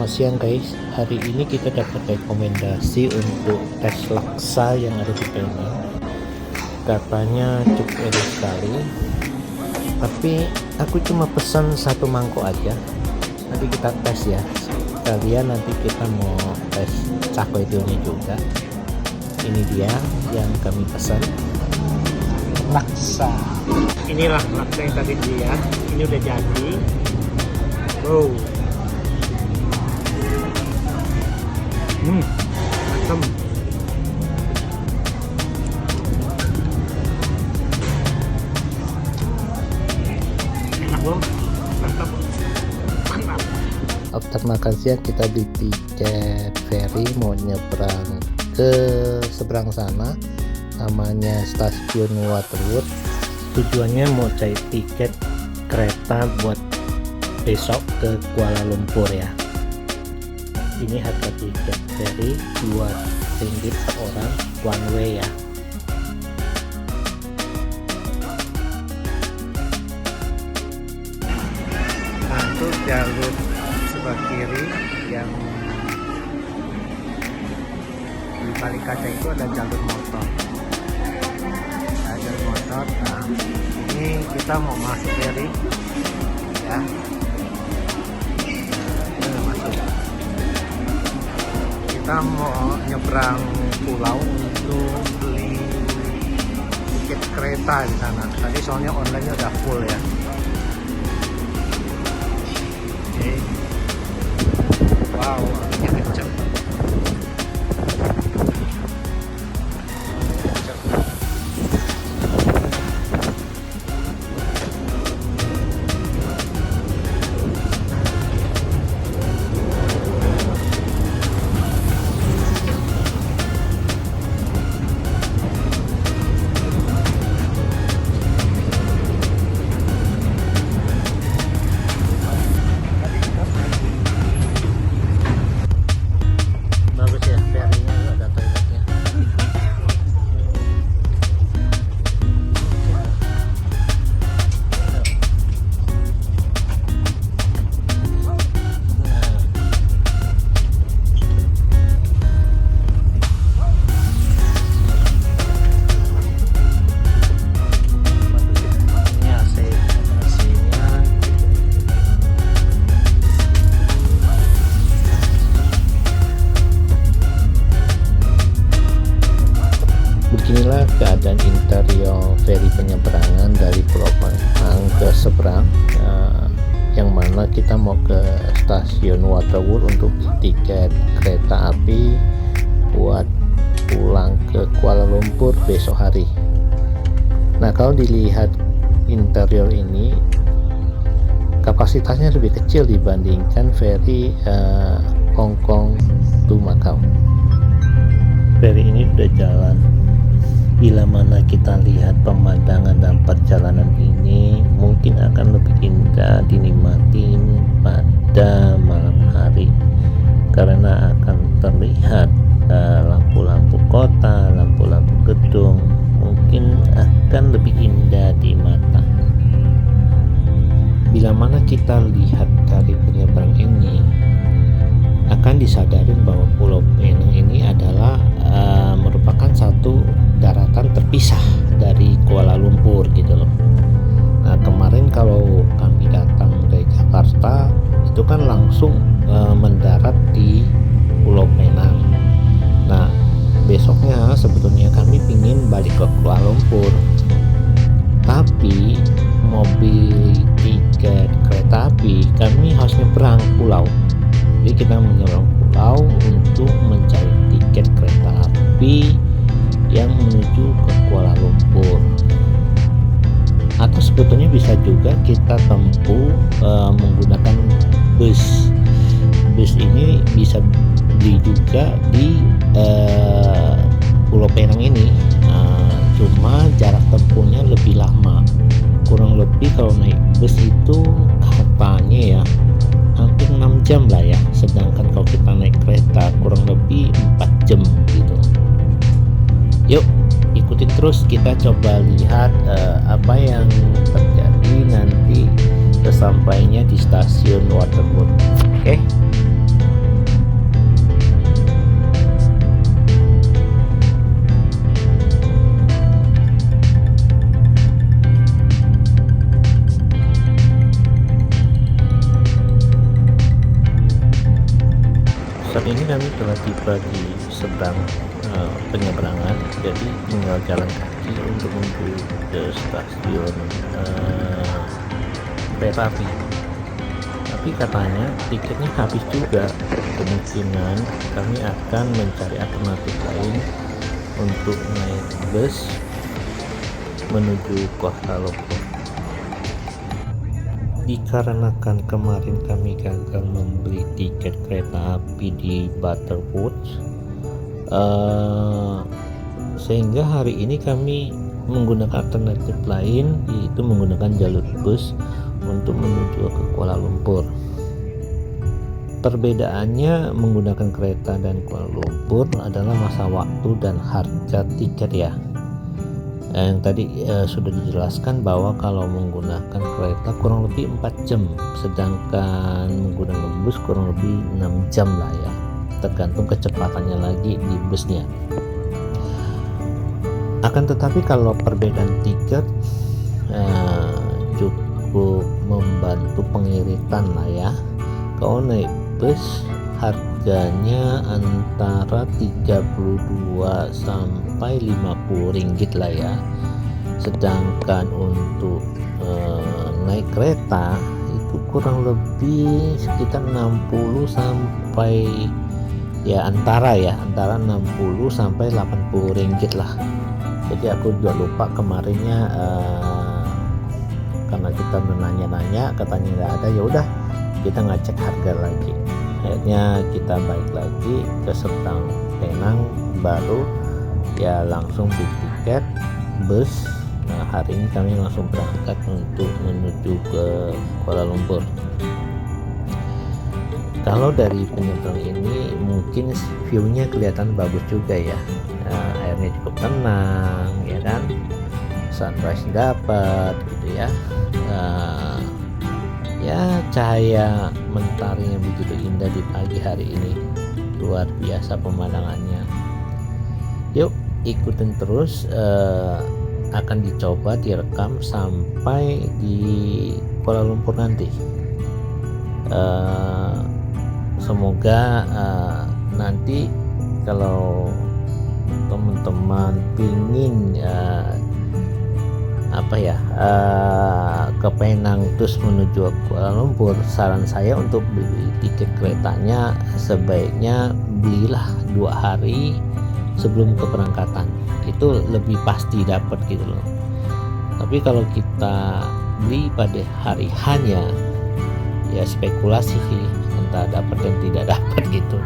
Selamat siang guys, hari ini kita dapat rekomendasi untuk tes laksa yang ada di Penang. Katanya cukup enak sekali, tapi aku cuma pesan satu mangkok aja. Nanti kita tes ya, kalian nanti kita mau tes cakwe ini juga. Ini dia yang kami pesan, laksa. Inilah laksa yang tadi dilihat, ini udah jadi. Wow, asam. Enak loh, mantap. After makan siang kita di tiket ferry mau nyebrang ke seberang sana, namanya stasiun Waterwood. Tujuannya mau cari tiket kereta buat besok ke Kuala Lumpur ya. Ini harga tiket ferry RM2 per orang one way ya. Nah, itu jalur sebelah kiri yang di balik kaca itu ada jalur motor. Nah, jalur motor. Nah, ini kita mau masuk ferry ya. Kita mau nyebrang pulau untuk beli tiket kereta di sana. Tadi soalnya online-nya udah full ya. Oke. Wow, anginnya kencang. Beginilah keadaan interior feri penyeberangan dari Pulau Penang ke seberang, yang mana kita mau ke stasiun Waterwood untuk tiket kereta api buat pulang ke Kuala Lumpur besok hari. Nah, kalau dilihat interior ini kapasitasnya lebih kecil dibandingkan feri Hong Kong to Macau. Feri ini udah jalan. Bila mana kita lihat pemandangan dan perjalanan ini mungkin akan lebih indah dinikmatin pada malam hari, karena akan terlihat lampu-lampu kota, lampu-lampu gedung, mungkin akan lebih indah di mata. Bila mana kita lihat dari penyeberang ini, akan disadarin bahwa Pulau Penang ini adalah merupakan satu daratan terpisah dari Kuala Lumpur gitu loh. Nah, kemarin kalau kami datang dari Jakarta itu kan langsung mendarat di Pulau Penang. Nah, besoknya sebetulnya kami pingin balik ke Kuala Lumpur, tapi mobil tiket kereta api kami harus nyebrang pulau. Jadi kita menyeberang pulau untuk mencari tiket kereta api yang menuju ke Kuala Lumpur. Atau sebetulnya bisa juga kita tempuh menggunakan bus. Bus ini bisa beli juga di Pulau Penang ini. Cuma jarak tempuhnya lebih lama. Kurang lebih kalau naik bus itu katanya ya hampir 6 jam lah ya, sedangkan kalau kita naik kereta kurang lebih 4 jam gitu. Yuk ikutin terus, kita coba lihat apa yang terjadi nanti sesampainya di stasiun Waterwood. Oke. kami telah tiba di seberang penyeberangan, jadi tinggal jalan kaki untuk menuju ke stasiun kereta api. Tapi katanya tiketnya habis juga, kemungkinan kami akan mencari alternatif lain untuk naik bus menuju Kuala Lumpur. Dikarenakan kemarin kami gagal membeli tiket kereta api di Butterwood, sehingga hari ini kami menggunakan alternatif lain, yaitu menggunakan jalur bus untuk menuju ke Kuala Lumpur. Perbedaannya menggunakan kereta dan Kuala Lumpur adalah masa waktu dan harga tiket ya. Yang tadi sudah dijelaskan bahwa kalau menggunakan kereta kurang lebih 4 jam, sedangkan menggunakan bus kurang lebih 6 jam lah ya, tergantung kecepatannya lagi di busnya. Akan tetapi kalau perbedaan tiket cukup membantu pengiritan lah ya. Kalau naik bus harganya antara 32 sampai 50 ringgit lah ya, sedangkan untuk naik kereta itu kurang lebih sekitar 60 sampai ya antara 60 sampai 80 ringgit lah. Jadi aku juga lupa kemarinnya, karena kita menanya-nanya katanya nggak ada, ya udah kita ngecek harga lagi. Akhirnya kita balik lagi ke Seberang Penang, baru ya langsung beli tiket bus. Nah, hari ini kami langsung berangkat untuk menuju ke Kuala Lumpur. Kalau dari penyeberang ini mungkin view-nya kelihatan bagus juga ya. Airnya cukup tenang ya kan, sunrise dapat gitu ya. Ya cahaya mentari yang begitu indah di pagi hari ini, luar biasa pemandangannya. Yuk ikutin terus, akan dicoba direkam sampai di Kuala Lumpur nanti. Semoga nanti kalau teman-teman pingin ke Penang terus menuju Kuala Lumpur, saran saya untuk beli tiket keretanya sebaiknya belilah 2 hari sebelum keberangkatan, itu lebih pasti dapat gitu loh. Tapi kalau kita beli pada hari hanya ya spekulasi sih, entah dapat dan tidak dapat gitu.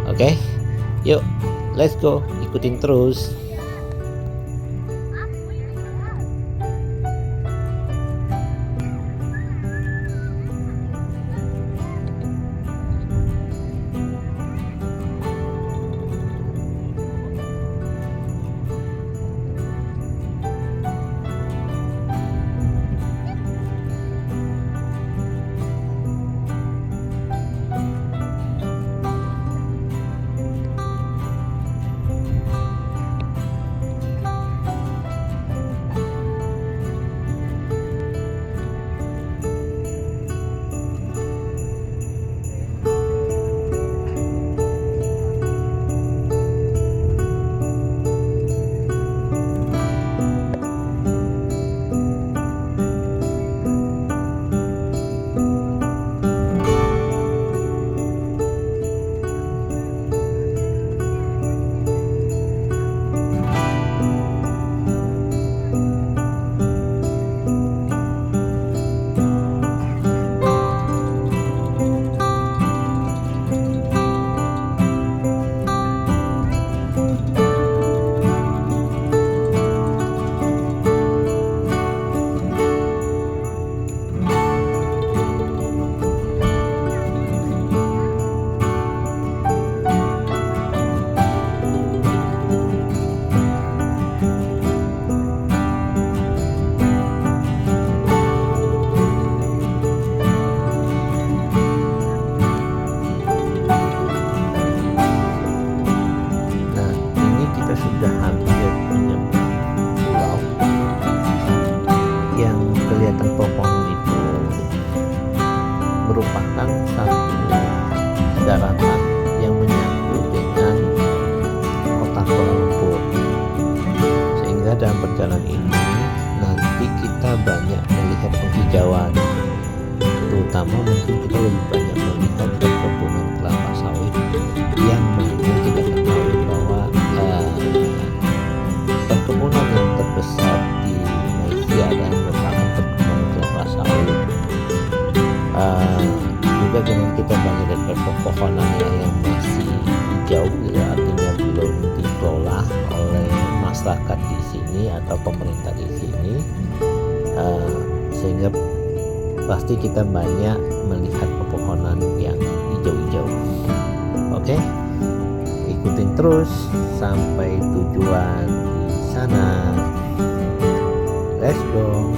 Oke, yuk let's go, ikutin terus. merupakan satu daratan yang menyatu perjalanan ini nanti kita banyak melihat penghijauan, terutama mungkin kita lebih banyak melihat perkebunan kelapa sawit yang mana kita ketahui bahwa perkebunan yang terbesar di Malaysia adalah merupakan perkebunan kelapa sawit. Juga dengan kita banyak lihat pepohonan yang masih hijau, gitu, artinya belum dikelola oleh masyarakat di sini atau pemerintah di sini, sehingga pasti kita banyak melihat pepohonan yang hijau-hijau. Oke, ikutin terus sampai tujuan di sana. Let's go.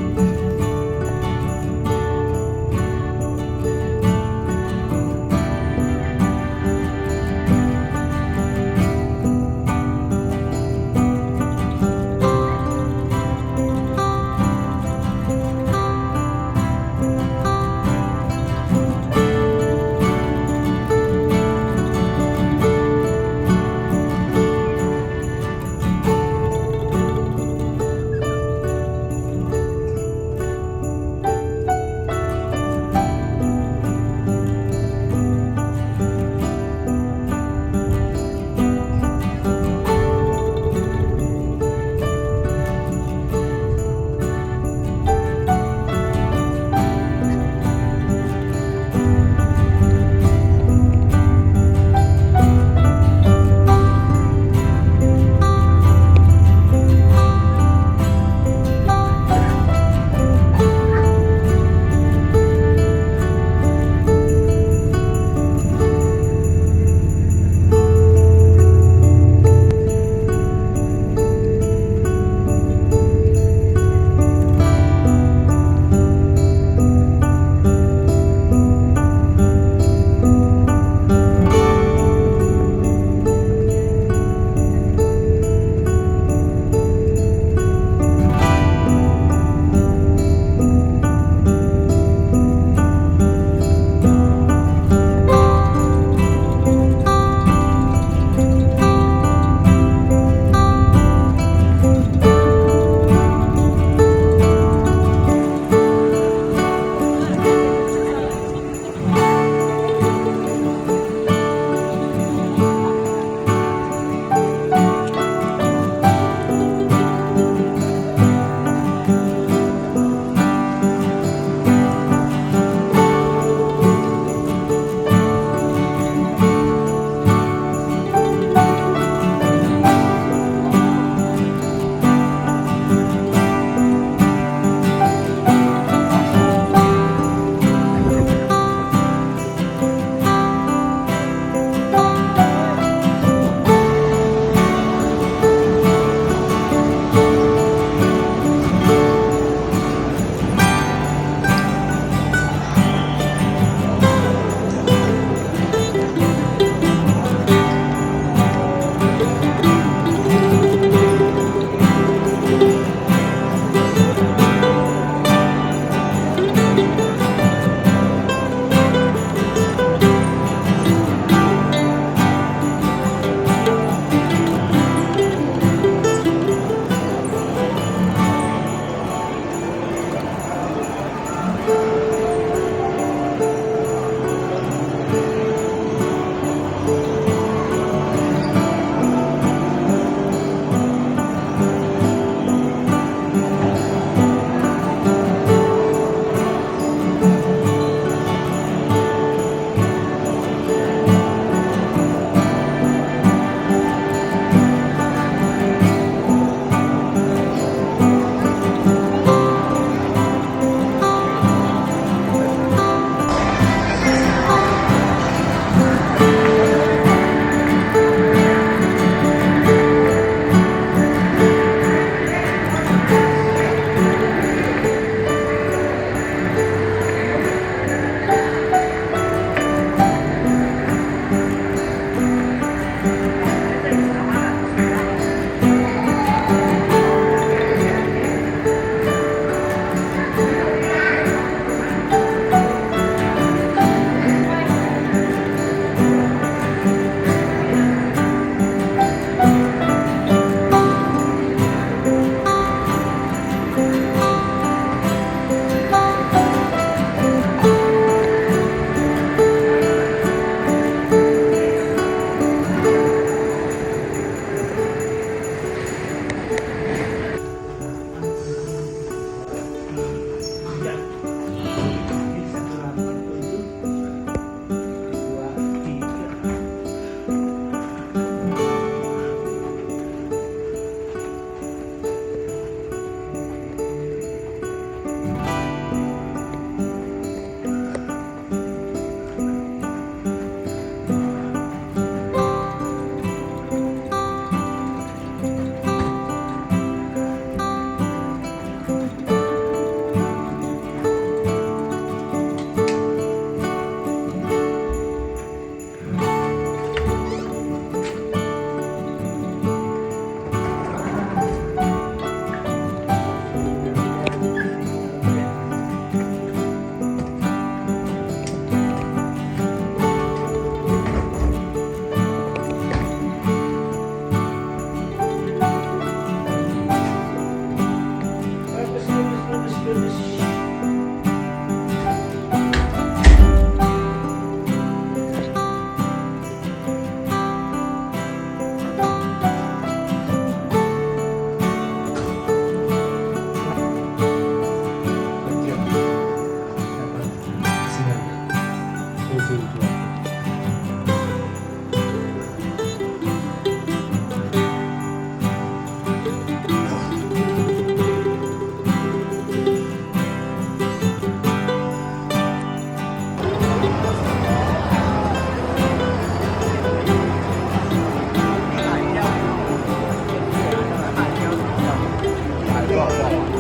Sumatera.